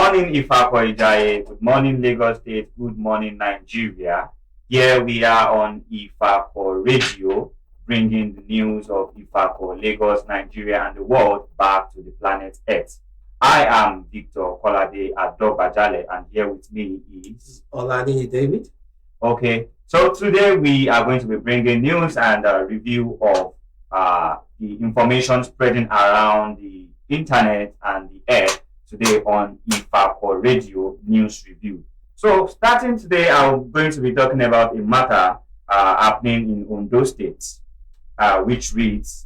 morning, Ifako. Good morning, Lagos State. Good morning, Nigeria. Here we are on Ifako Radio, bringing the news of Ifako, Lagos, Nigeria, and the world back to the planet Earth. I am Victor Kolade Adobajale, and here with me is Olani David. Okay, so today we are going to be bringing news and a review of the information spreading around the internet and the air today on Ifako Radio News Review. So starting today, I'm going to be talking about a matter happening in Ondo State, which reads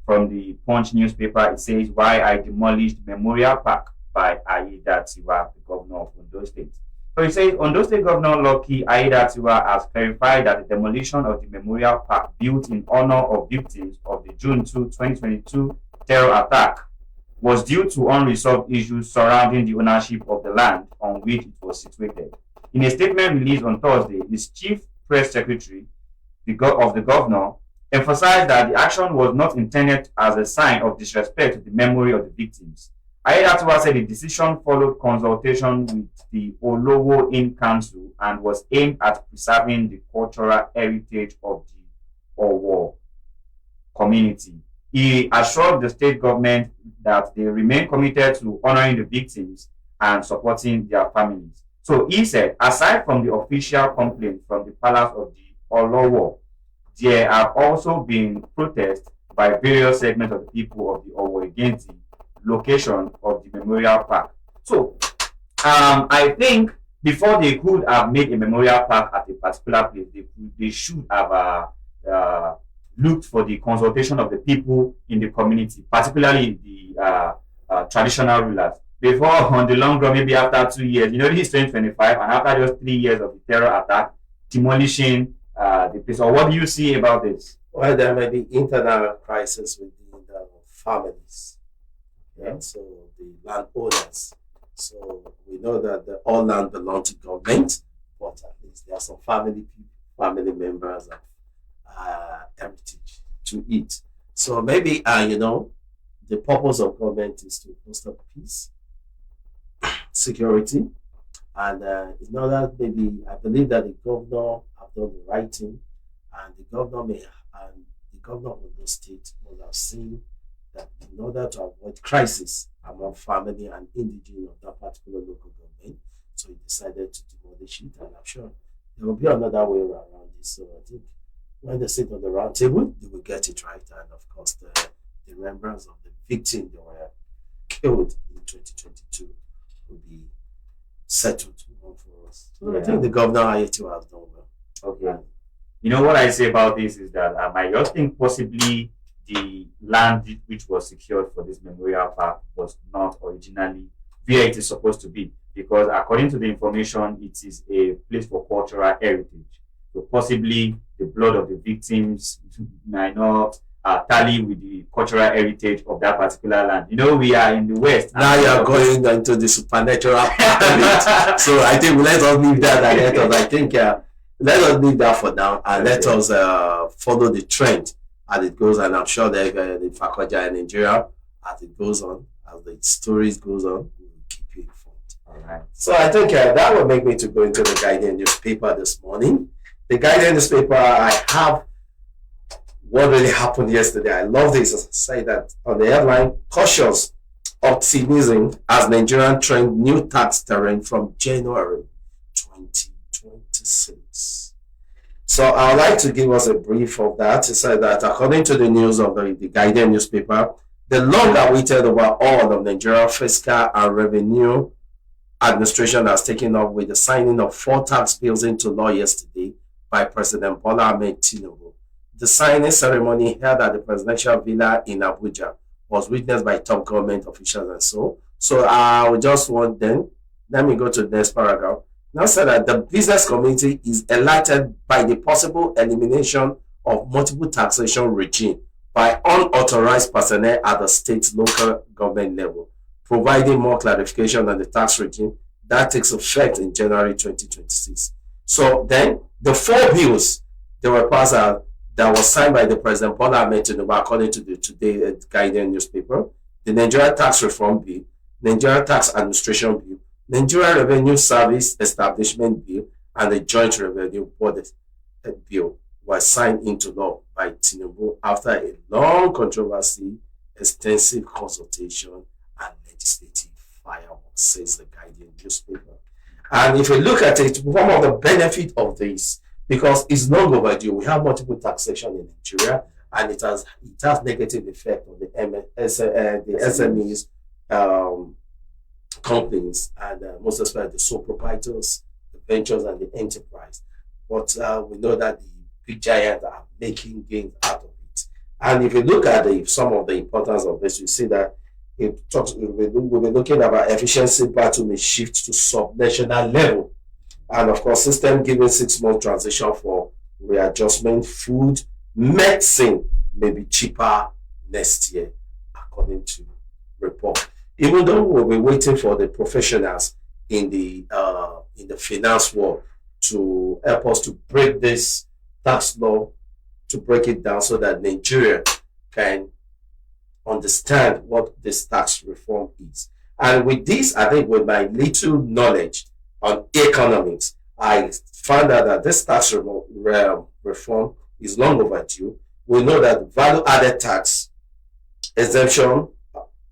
from the Punch newspaper. It says, "Why I demolished Memorial Park" by Aiyedatiwa, the governor of Ondo State. So it says, Ondo State Governor Lucky Aiyedatiwa has clarified that the demolition of the Memorial Park built in honor of victims of the June 2, 2022 terror attack was due to unresolved issues surrounding the ownership of the land on which it was situated. In a statement released on Thursday, his chief press secretary of the governor emphasized that the action was not intended as a sign of disrespect to the memory of the victims. Aiyedatiwa said the decision followed consultation with the Olowo Inn Council and was aimed at preserving the cultural heritage of the Owo community. He assured the state government that they remain committed to honoring the victims and supporting their families. So he said, aside from the official complaint from the palace of the Olowo, there have also been protests by various segments of the people of the Owo against the location of the Memorial Park. So I think before they could have made a Memorial Park at a particular place, they should have looked for the consultation of the people in the community, particularly the traditional rulers. Before, on the long run, maybe after 2 years, this is 2025, and after just 3 years of the terror attack, demolishing the place. Or what do you see about this? Well, there may be internal crisis within the families, so the landowners. So we know that all land belongs to government, but at least there are some family members of heritage to it. So maybe the purpose of government is to foster peace, security, and in order, maybe I believe that the governor have done the right thing, and the governor of the state will have seen that in order to avoid crisis among family and indigenous of that particular local government, so he decided to demolish it, and I'm sure there will be another way around this. So I think when they sit on the round table, they will get it right, and of course the remembrance of the victims that were killed in 2022 will be settled for us. So I think the governor Aiyedatiwa has done well. Okay. What I say about this is that I just think possibly the land which was secured for this Memorial Park was not originally where it is supposed to be, because according to the information, it is a place for cultural heritage. So possibly the blood of the victims might not tally with the cultural heritage of that particular land. We are in the West. Now you are going into the supernatural part. So I think let us leave that let us leave that for now, and let us follow the trend as it goes. And I'm sure that the Fakoja in Nigeria, as it goes on, as the stories goes on, we will keep you informed. All right. So I think that will make me to go into the Guardian newspaper this morning. The Guardian newspaper, I have what really happened yesterday. I love this. I say that on the headline, cautious optimism as Nigerian trend new tax terrain from January 2026. So I would like to give us a brief of that. It said that according to the news of the Guardian newspaper, the long-awaited overhaul of Nigeria fiscal and revenue administration has taken up with the signing of 4 tax bills into law yesterday by President Bola Ahmed Tinubu. The signing ceremony held at the presidential villa in Abuja was witnessed by top government officials and so. So I would just want then, let me go to the next paragraph. Now said that the business community is enlightened by the possible elimination of multiple taxation regime by unauthorized personnel at the state local government level, providing more clarification on the tax regime that takes effect in January 2026. So then the 4 bills that were passed that was signed by the President Bola Ahmed Tinubu, according to the today Guardian newspaper, the Nigeria Tax Reform Bill, Nigeria Tax Administration Bill, Nigeria Revenue Service Establishment Bill and the Joint Revenue Board Bill were signed into law by Tinubu after a long controversy, extensive consultation, and legislative fireworks, says the Guardian newspaper. And if you look at it, one of the benefits of this, because it's long overdue, we have multiple taxation in Nigeria, and it has negative effect on the SMEs, companies, and most especially the sole proprietors, the ventures, and the enterprise. But we know that the big giants are making gains out of it. And if you look at some of the importance of this, you see that we'll be looking about efficiency battle may shift to sub-national level. And of course, system giving 6 month transition for readjustment, food, medicine may be cheaper next year, according to report. Even though we'll be waiting for the professionals in the finance world to help us to break this tax law, to break it down so that Nigeria can understand what this tax reform is. And with this, I think with my little knowledge on economics, I found out that this tax reform is long overdue. We know that value added tax exemption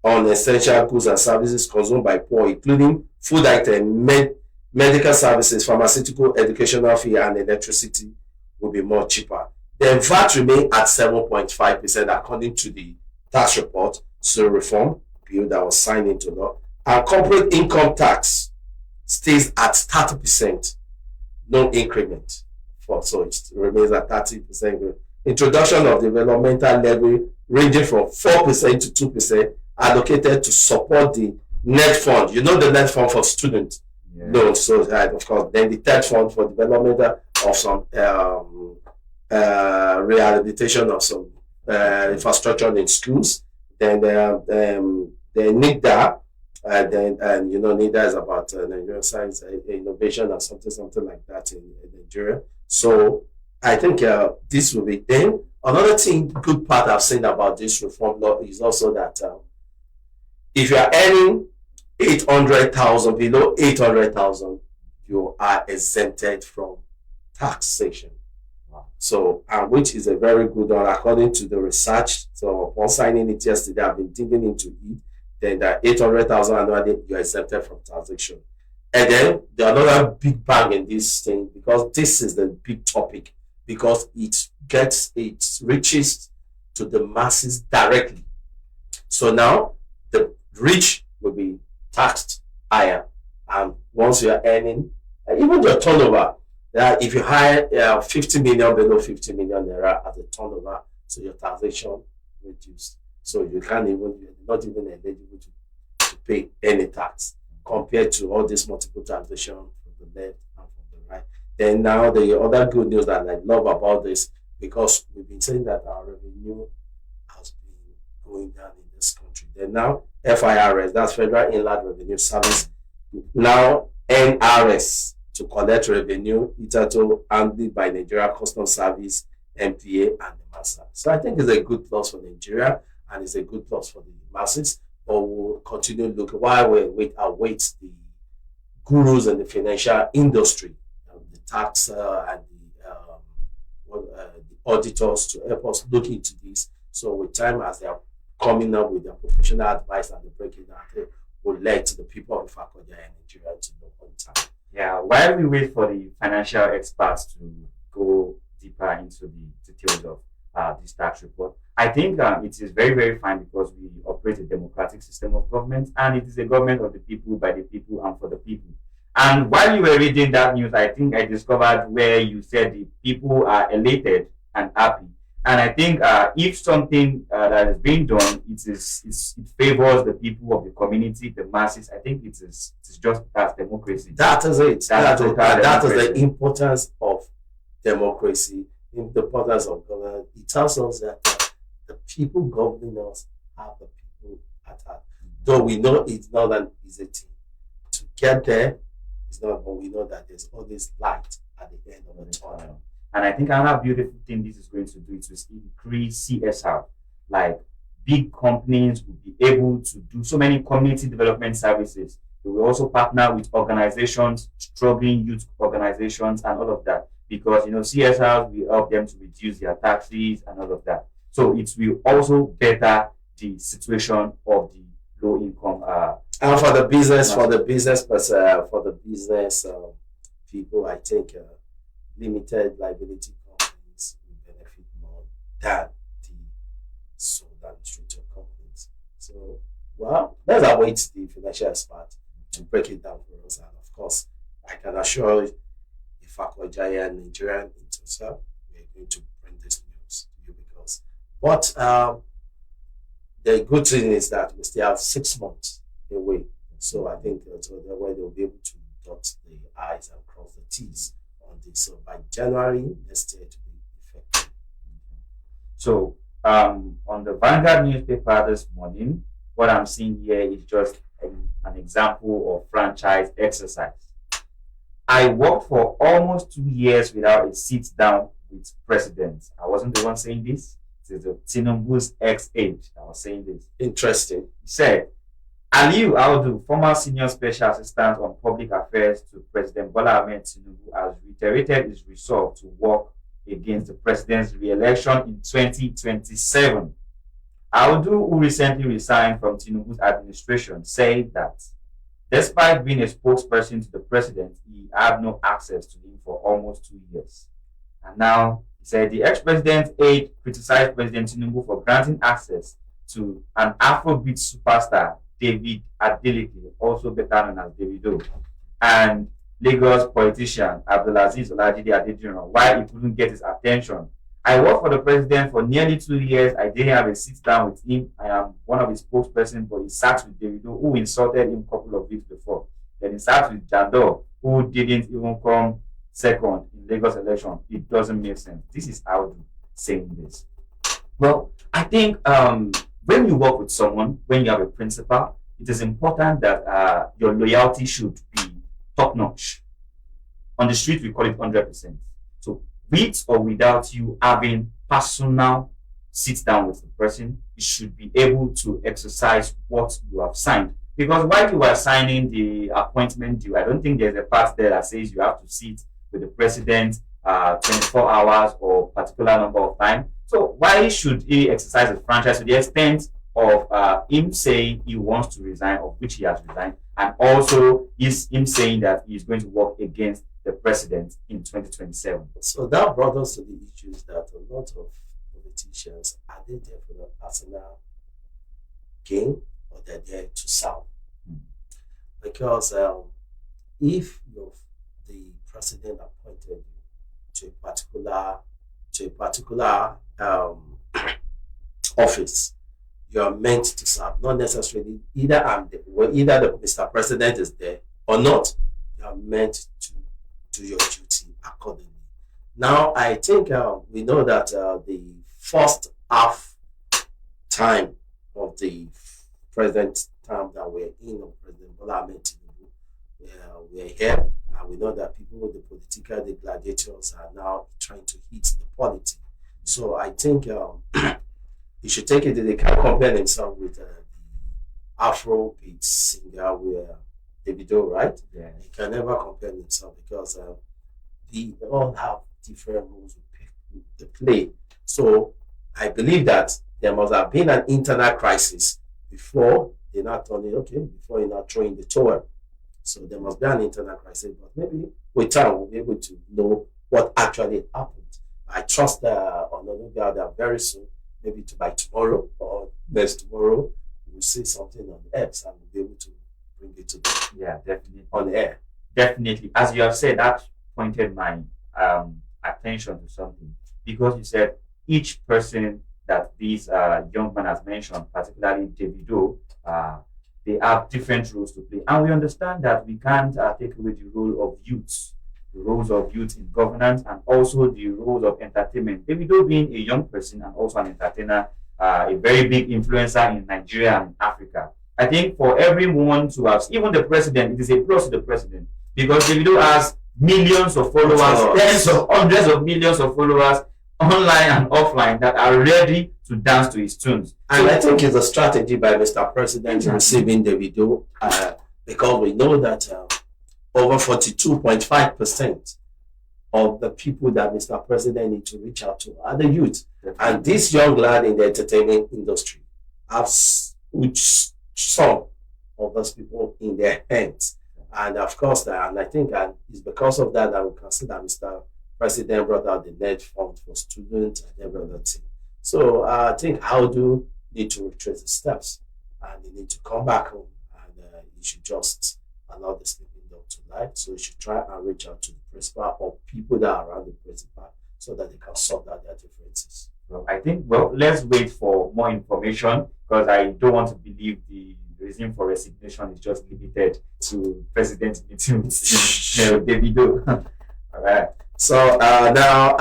on essential goods and services consumed by poor, including food items, medical services, pharmaceutical, educational fee, and electricity, will be more cheaper. Then VAT remain at 7.5% according to the tax report, so reform bill that was signed into law. And corporate income tax stays at 30%, no increment. So it remains at 30%. Introduction of developmental levy ranging from 4% to 2% allocated to support the net fund. You know the net fund for student loans. So that, of course, then the third fund for development of some rehabilitation of some infrastructure in schools. Then NIDA, and you know NIDA is about Nigerian science innovation or something like that in Nigeria. So I think this will be then. Another good part I've seen about this reform law is also that if you are earning 800,000, below 800,000, you are exempted from taxation. Wow. So, which is a very good one according to the research. So, upon signing it yesterday, I've been digging into it. Then that 800,000 annually, you're exempted from taxation. And then the another big bang in this thing, because this is the big topic, because it reaches to the masses directly. So now the rich will be taxed higher, and once you are earning, even your turnover, if you hire 50 million, below 50 million naira as a turnover, so your taxation reduced. So you're not even eligible to pay any tax compared to all this multiple taxation from the left and from the right. Then now the other good news that I love about this, because we've been saying that our revenue has been going down in this country. Then now FIRS, that's Federal Inland Revenue Service, now NRS to collect revenue, hitherto handled by Nigeria Customs Service, MPA, and the masses. So I think it's a good plus for Nigeria and it's a good plus for the masses. But we'll continue to look while we await the gurus in the financial industry, the tax and the auditors to help us look into this. So with time, as they are coming up with their professional advice and the breaking down, will let the people of Ifako in Nigeria to know on time. Yeah, while we wait for the financial experts to go deeper into the details of this tax report, I think it is very, very fine because we operate a democratic system of government, and it is a government of the people, by the people, and for the people. And while you were reading that news, I think I discovered where you said the people are elated and happy. And I think if something that is being done, it favors the people of the community, the masses. I think it's just that's democracy. That is it. That is the importance of democracy, the importance of government. It tells us that the people governing us are the people at heart. Though we know it's not an easy thing to get there, it's not, but we know that there's always light at the end of the tunnel. And I think another beautiful thing this is going to do is to increase CSR. Like big companies will be able to do so many community development services They will also partner with organizations, struggling youth organizations, and all of that. Because CSRs will help them to reduce their taxes and all of that. So it will also better the situation of the low income. And for the business, people, I think limited liability companies will benefit more than the sole administrator companies. So, well, let's await the financial expert to break it down for us. And of course, I can assure Ifako Giant Nigerian Intelsat, we're going to bring this news to you because. But the good thing is that we still have 6 months away. So I think so that way they'll be able to dot the I's and cross the T's on this. So by January next year to be effective. So on the Vanguard newspaper this morning, what I'm seeing here is just an example of franchise exercise. I worked for almost 2 years without a sit down with president. I wasn't the one saying this. It is the Tinubu's ex-aide that was saying this. Interesting. He said, Aliyu Audu, former senior special assistant on public affairs to President Bola Ahmed Tinubu, has reiterated his resolve to work against the president's re-election in 2027. Audu, who recently resigned from Tinubu's administration, said that despite being a spokesperson to the president, he had no access to him for almost 2 years. And now, he said the ex-president's aide criticized President Tinubu for granting access to an Afrobeat superstar, David Adeleke, also better known as Davido, and Lagos politician Abdulaziz Olajide Adediran, why he couldn't get his attention. I worked for the president for nearly 2 years. I didn't have a sit down with him. I am one of his spokespersons, but he sat with Davido, who insulted him a couple of weeks before. Then he sat with Jado, who didn't even come second in Lagos election. It doesn't make sense. This is Audu saying this. Well, I think when you work with someone, when you have a principal, it is important that your loyalty should be top notch. On the street, we call it 100%. So, with or without you having personal sit down with the person, you should be able to exercise what you have signed. Because while you are signing the appointment due, I don't think there's a part there that says you have to sit with the president 24 hours or particular number of time. So why should he exercise his franchise to the extent of him saying he wants to resign, of which he has resigned, and also is him saying that he's going to work against the president in 2027? So that brought us to the issues that a lot of politicians, are they there for the personal gain or they're there to serve? Because if the president appointed you to a particular office, you are meant to serve, not necessarily either the Mr. President is there or not. You are meant to do your duty accordingly. Now, I think we know that the first half time of the president term that we're in, of President Bola Ahmed Tinubu, we're here, and we know that people with the gladiators are now trying to hit the polity. So I think he should take it that they can't compare himself with the Afrobeat singer where Davido, right? Yeah. He can never compare himself because they all have different roles to play. So I believe that there must have been an internal crisis before they're not turning before you're not throwing the towel. So there must be an internal crisis, but maybe with time we'll be able to know what actually happened. I trust on that very soon, maybe by tomorrow or next tomorrow, we'll see something on X and we'll be able to bring it to definitely on air. Definitely, as you have said, that pointed my attention to something, because you said each person that this young man has mentioned, particularly Davido, they have different roles to play, and we understand that we can't take away the role of youth, the roles of youth in governance, and also the roles of entertainment. Davido being a young person and also an entertainer, a very big influencer in Nigeria and Africa. I think for everyone to have, even the president, it is a plus to the president, because Davido has millions of followers, tens of hundreds of millions of followers online and offline that are ready to dance to his tunes. And I think it's a strategy by Mr. President receiving Davido because we know that over 42.5% of the people that Mr. President need to reach out to are the youth. And this young lad in the entertainment industry have some of those people in their hands. And of course, and I think it's because of that that we can see that Mr. President brought out the net fund for students and every other thing. So I think how do need to retrace the steps, and they need to come back home, and you should just allow the sleeping dog to lie. So you should try and reach out to the principal or people that are around the principal so that they can sort out their differences. Well, I think, let's wait for more information, because I don't want to believe the reason for resignation is just limited to president meeting with Davido. All right. So now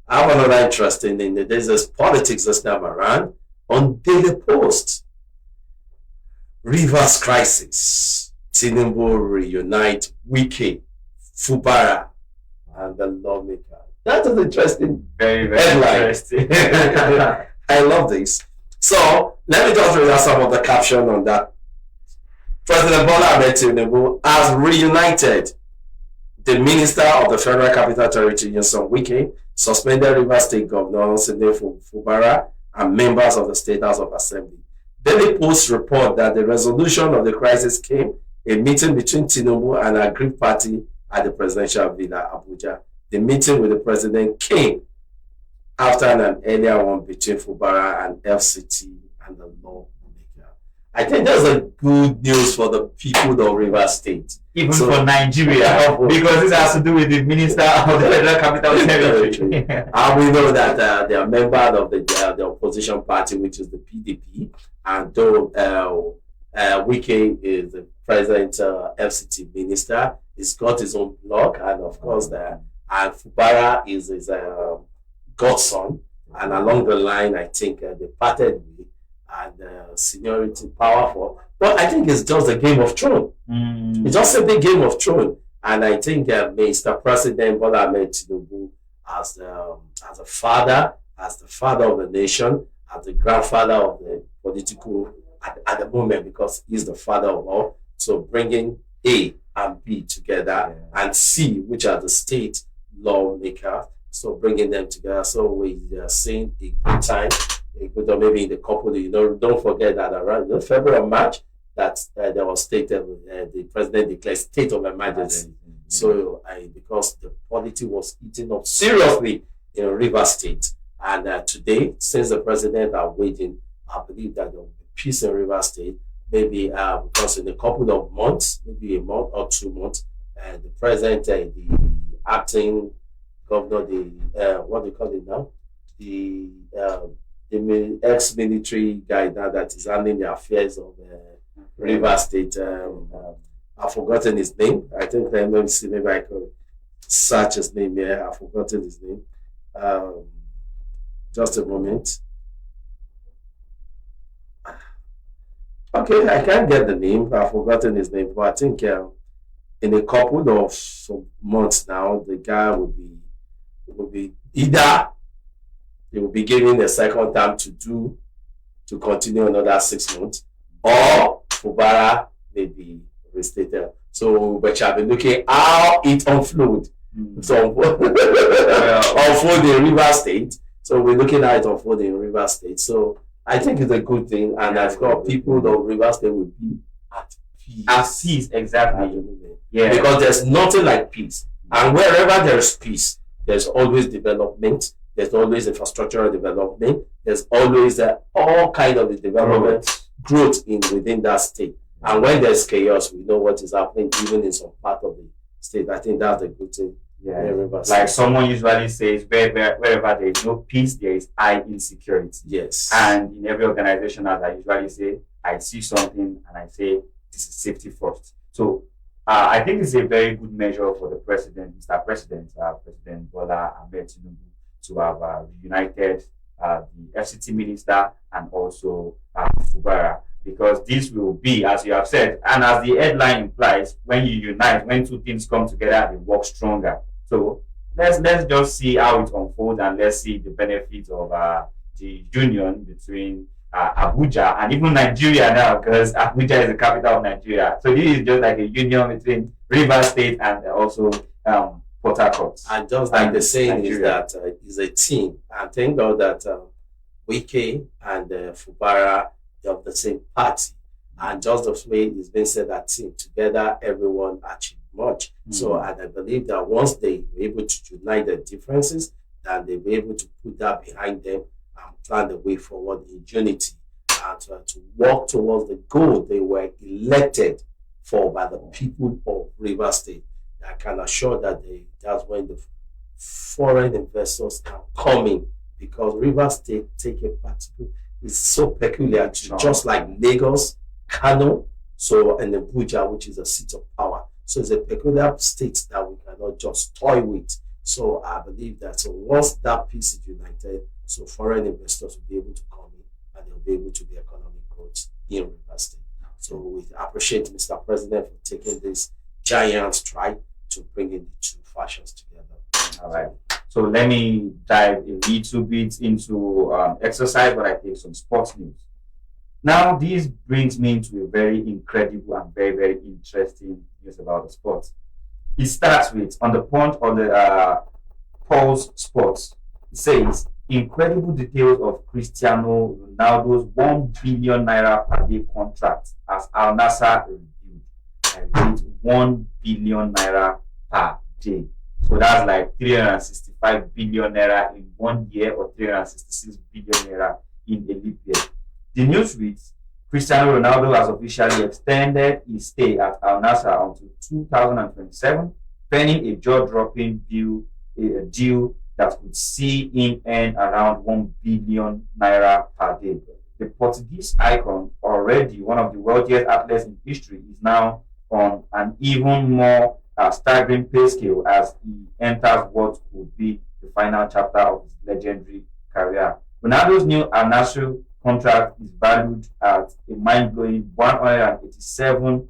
I have another interesting thing. There's this politics this time around on Daily Post. Rivers crisis. Tinubu reunite Wike, Fubara, and the lawmaker. That is interesting. Very, very headline. Interesting. I love this. So let me just read out some of the caption on that. President Bola Ahmed Tinubu has reunited the Minister of the Federal Capital Territory, Nyesom Wike, suspended Rivers State Governor Sinde Fubara, and members of the State House of Assembly. Daily Post report that the resolution of the crisis came a meeting between Tinubu and a Greek party at the presidential villa, Abuja. The meeting with the president came after an earlier one between Fubara and FCT and the lawmaker. I think that's a good news for the people of Rivers State. Even for Nigeria, because this has to do with the Minister of the Federal Capital Territory. And we know that they are members of the opposition party, which is the PDP. And though Wike is the present FCT minister, he's got his own blog, and of course, and Fubara is his godson. And along the line, I think they parted with, and seniority, powerful. But I think it's just a Game of Thrones. It's just a big Game of Thrones. And I think Mr. President Bola Ahmed Tinubu, as a father, as the father of the nation, as the grandfather of the political at the moment, because he's the father of all. So bringing A and B together, and C, which are the state lawmakers. So bringing them together. So we are seeing a good time. Or maybe in the couple, don't forget that around February or March, that there was the president declared state of emergency. So because the politics was eating up seriously in Rivers State, and today, since the president are waiting, I believe that there will be peace in Rivers State. Maybe because in a couple of months, maybe a month or 2 months, the president, the acting governor, what do you call it now, the ex-military guy now that is handling the affairs of Rivers State. I've forgotten his name. I think let me see, maybe I could search his name here. I've forgotten his name. Just a moment. Okay, I can't get the name. I've forgotten his name, but I think in a couple of months now, the guy will be either they will be given a second term to continue another 6 months, or Fubara may be restated. So we shall be looking how it unfold. So unfold in Rivers State. So we're looking at it unfold in Rivers State. So I think it's a good thing, and I've got people of Rivers State will be at peace. At peace, exactly. Yeah. Because there's nothing like peace. And wherever there's peace, there's always development. There's always infrastructural development. There's always all kind of development, growth within that state. And when there's chaos, we know what is happening even in some part of the state. I think that's a good thing. Yeah, like someone usually says, wherever there is no peace, there is high insecurity. Yes. And in every organization, as I usually say, I see something and I say, this is safety first. So I think it's a very good measure for the president, Mr. President, President Bola Ahmed Tinubu, to have reunited the FCT minister and also Fubara, because this will be, as you have said, and as the headline implies, when you unite, when two things come together, they work stronger. So let's just see how it unfolds, and let's see the benefits of the union between Abuja and even Nigeria now, because Abuja is the capital of Nigeria. So this is just like a union between Rivers State and also Port Harcourt. And just like the saying is that it's a team. And thank God that Wike and Fubara, they are of the same party. And just the way it's been said that team together, everyone achieved much. So, and I believe that once they were able to unite their differences, then they'll be able to put that behind them and plan the way forward in unity and to work towards the goal they were elected for by the people of Rivers State. I can assure that that's when the foreign investors are coming, because Rivers State take a particular, it's so peculiar to just like Lagos, Kano, so and Abuja, which is a seat of power. So it's a peculiar state that we cannot just toy with. So I believe that once that piece is united, so foreign investors will be able to come in and they'll be able to be economic growth in Rivers State. So we appreciate Mr. President for taking this giant stride to bring in the two factions together. All right. So let me dive a little bit into exercise, but I take some sports news. Now, this brings me to a very incredible and very, very interesting news about the sport. It starts with, on the point of the Pulse Sports, it says, incredible details of Cristiano Ronaldo's 1 billion naira per day contract as Al Nassr reviewed. I repeat, 1 billion naira per day. So that's like 365 billion naira in 1 year, or 366 billion naira in a leap year. The news reads, Cristiano Ronaldo has officially extended his stay at Al Nassr until 2027, pending a jaw-dropping deal that could see him earn around 1 billion naira per day. The Portuguese icon, already one of the wealthiest athletes in history, is now on an even more staggering pay scale as he enters what could be the final chapter of his legendary career. Ronaldo's new Al Nassr contract is valued at a mind-blowing 187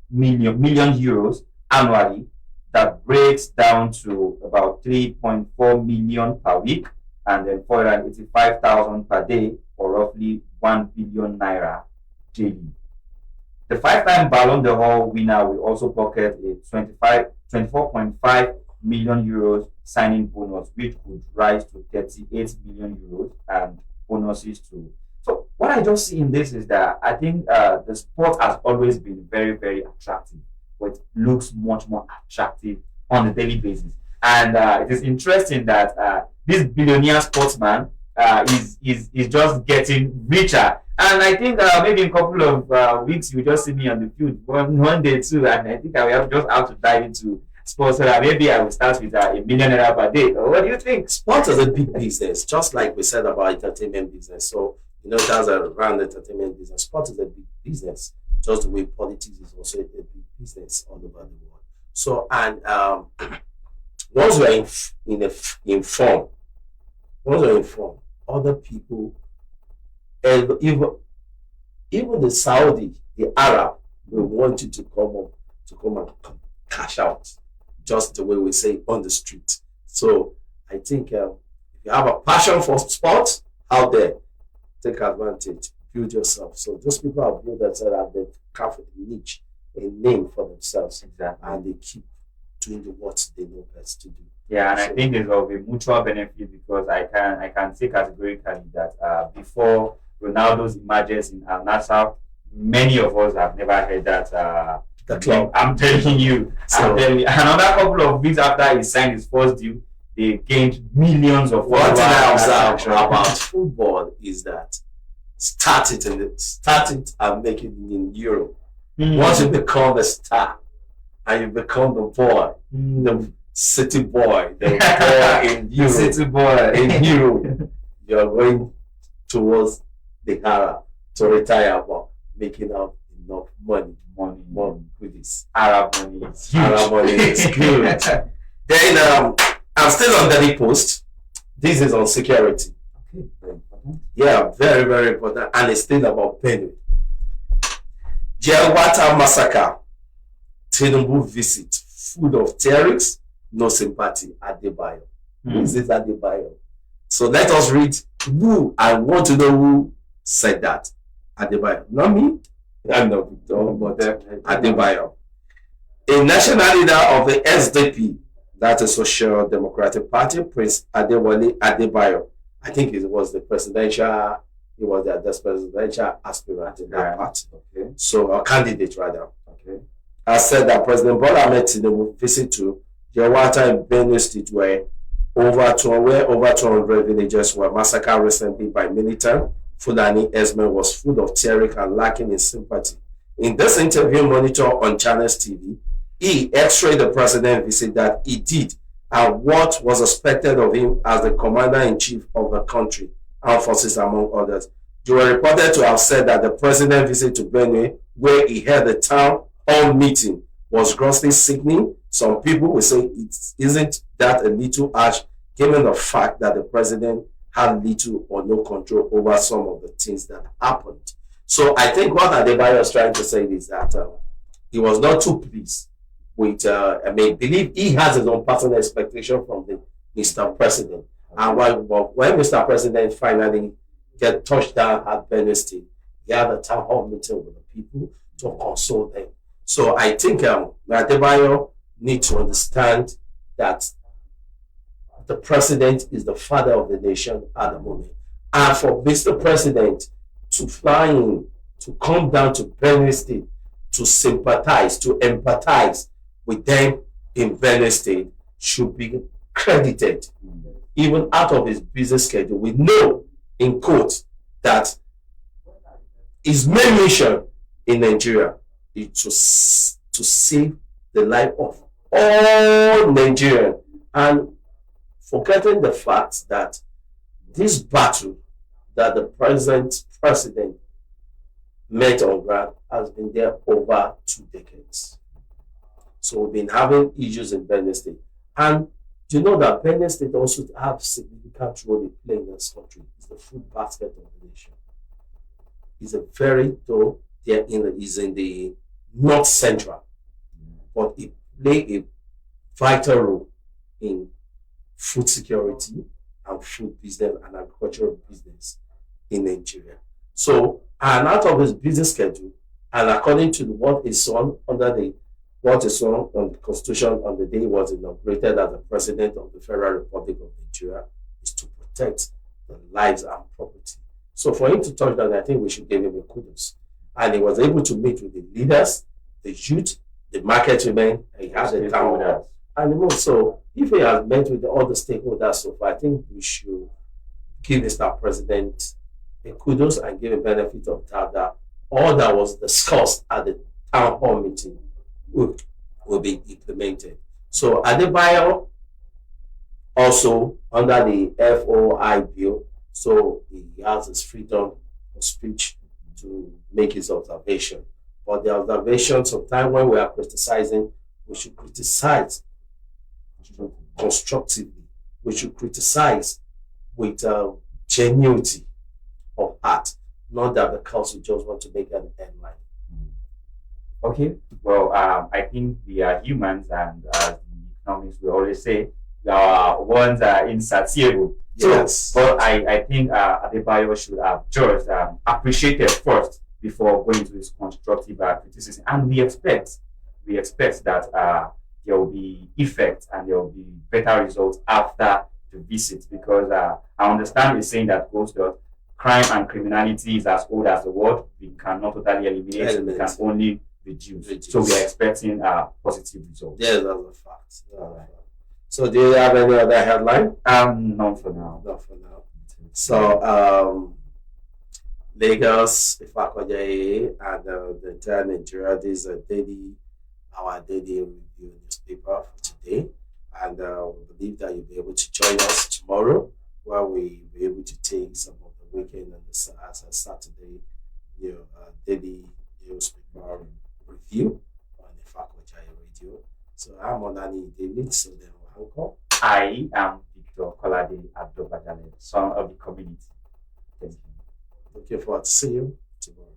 million euros annually. That breaks down to about 3.4 million per week, and then 485,000 per day, or roughly 1 billion naira daily. The five-time Ballon d'Or winner will also pocket a 24.5 million euros signing bonus, which could rise to 38 million euros, and bonuses too. So what I just see in this is that I think the sport has always been very, very attractive, but it looks much more attractive on a daily basis. And it is interesting that this billionaire sportsman is just getting richer. And I think maybe in a couple of weeks, you just see me on the field one day too. And I think I will have to dive into sports. So maybe I will start with a million naira per day. What do you think? Sports is a big business, just like we said about entertainment business. So, that's around entertainment business. Sports is a big business, just the way politics is also a big business all over the world. So, and once we're informed, other people, and even the Saudi, the Arab, will want you to come and cash out, just the way we say on the street. So I think if you have a passion for sports out there, take advantage, build yourself. So those people have built themselves and they carve a niche, a name for themselves, exactly, and they keep doing what they know best to do. Yeah, and so, I think there's of a mutual benefit, because I can say categorically that before Ronaldo's emergence in Al Nassr, many of us have never heard that the club. I'm telling you. Another couple of weeks after he signed his first deal, they gained millions of followers. What I observe about football is that start it and make it in Europe. Once you become a star and you become the boy, the city boy, the boy in Europe, city boy in Europe, you're going towards the Arab to retire, but making out enough money with this Arab money. It's huge. Arab money is good. Then I'm still on Daily Post. This is on security. Okay. Yeah, very, very important. And it's still about Benue. Jelwata massacre. Tinubu visit. Food of terrorists. No sympathy. Adebayo. Who is this Adebayo? So let us read who. I want to know who said that. Adebayo. Not me. I'm not Victor, but Adebayo. A national leader of the SDP, that's a Social Democratic Party, Prince Adewale Adebayo. I think it was the presidential aspirant in that party. Okay. So a candidate rather. Okay. Has said that President Bola Ahmed Tinubu visit to Yawata in Benue State where over 200 villagers were massacred recently by militant Fulani herdsmen was full of rhetoric and lacking in sympathy. In this interview monitor on Channels TV, he x-rayed the president visit that he did and what was expected of him as the commander-in-chief of the country, armed forces among others. You were reported to have said that the president visit to Benue, where he held a town hall meeting, was grossly sickening. Some people will say isn't that a little harsh, given the fact that the president had little or no control over some of the things that happened. So I think what Adebayo is trying to say is that he was not too pleased with, I believe he has his own personal expectation from the Mr. President. And when Mr. President finally get touched down at Benue State, he had a town hall meeting with the people to console them. So I think Adebayo needs to understand that the president is the father of the nation at the moment. And for Mr. President to fly in, to come down to Benue State, to sympathize, to empathize with them in Benue State should be credited. Even out of his business schedule, we know, in quotes, that his main mission in Nigeria is to save the life of all Nigerians. And forgetting the fact that this battle that the present president met on ground has been there over 2 decades. So we've been having issues in Benue State. And do you know that Benue State also have significant role in playing in this country? It's the food basket of the nation. It's a very, though, is in the north central, but it play a vital role in food security and food business and agricultural business in Nigeria. So, and out of his business schedule, and according to what is on on the Constitution on the day he was inaugurated as the President of the Federal Republic of Nigeria, is to protect the lives and property. So for him to touch that, I think we should give him a kudos. And he was able to meet with the leaders, the youth, the market women, and he has a town hall. And so if he has met with all the stakeholders so far, I think we should give Mr. President a kudos and give a benefit of that all that was discussed at the town hall meeting will be implemented. So Adebayo also under the FOI bill, so he has his freedom of speech to make his observation. But the observation, sometimes when we are criticizing, we should criticize constructively. We should criticize with genuinity of heart, not that because we just want to make an headline. Okay, well, I think we are humans, and as the economics we always say, our ones are insatiable. Yes. So, but I think Adebayo should have just appreciated first before going to his constructive criticism, and we expect that there will be effect and there will be better results after the visit, because I understand he's saying that crime and criminality is as old as the world. We cannot totally eliminate it. We can only reduce. So we are expecting positive results. Yes, that's a fact. So do you have any other headline? None for now. Not for now. So Lagos, Ifako, and the entire Nigeria, this is our daily review newspaper for today. And we believe that you'll be able to join us tomorrow, where we'll be able to take some of the weekend and as a Saturday daily newspaper review on the Ifako Radio. So I'm Onani David, so then Uncle. I am Victor Kolade Abdobajale, son of the community. Thank you. Looking forward to seeing you tomorrow.